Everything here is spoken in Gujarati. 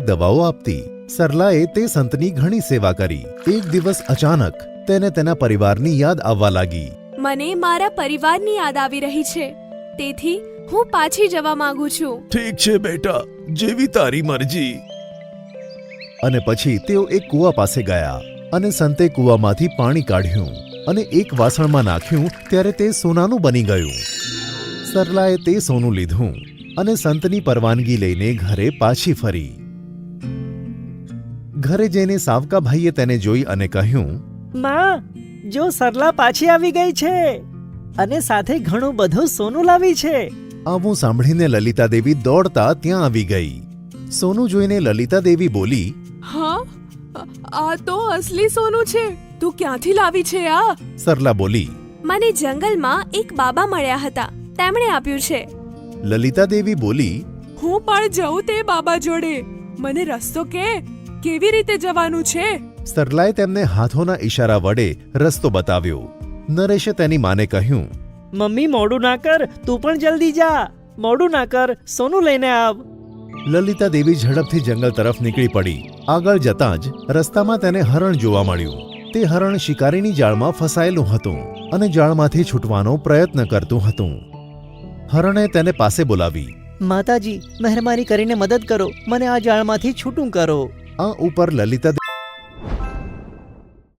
દવાઓ આપતી. સરલાએ તે સંતની ઘણી સેવા કરી. એક દિવસ અચાનક તેને તેના પરિવારની યાદ આવવા લાગી. મને મારા પરિવારની યાદ આવી રહી છે, તેથી હું પાછી જવા માંગુ છું. ઠીક છે બેટા, જેવી તારી મરજી. અને પછી તેઓ એક કૂવા પાસે ગયા અને સંતે કૂવામાંથી પાણી કાઢ્યું અને એક વાસણમાં નાખ્યું ત્યારે તે સોનાનું બની ગયું. સરલાએ તે સોનું લીધું અને સંતની પરવાનગી લઈને ઘરે પાછી ફરી. ઘરે જઈને સાવકા ભાઈએ તેને જોઈ અને કહ્યું, માં, જો સરલા પાછી આવી ગઈ છે અને સાથે ઘણું બધું સોનું લાવી છે. આવું સાંભળીને લલિતા દેવી દોડતા ત્યાં આવી ગઈ. સોનું જોઈને લલિતા દેવી બોલી, હા, આ તો અસલી સોનું છે. તું ક્યાંથી લાવી છે આ? સરલા બોલી, મને જંગલમાં એક બાબા મળ્યા હતા, તેમણે આપ્યું છે. લલિતા દેવી બોલી, હું પણ જઉં તે બાબા જોડે. મને રસ્તો કેવી રીતે જવાનું છે? સરલાએ તેમને હાથોના ઈશારા વડે રસ્તો બતાવ્યો. નરેશે તેની માને કહ્યું, મમ્મી, મોડું ના કર, તું પણ જલ્દી જા. મોડું ના કર, સોનું લઈને આવ. લલિતા દેવી ઝડપથી જંગલ તરફ નીકળી પડી. આગળ જતાં જ રસ્તામાં તેને હરણ જોવા મળ્યું. તે હરણ શિકારીની જાળમાં ફસાયેલું હતું અને જાળમાંથી છૂટવાનો પ્રયત્ન કરતું હતું. હરણે તેને પાસે બોલાવી. માતાજી, મહેરબાની કરીને મદદ કરો, મને આ જાળમાંથી છૂટું કરો. આ ઉપર લલિતા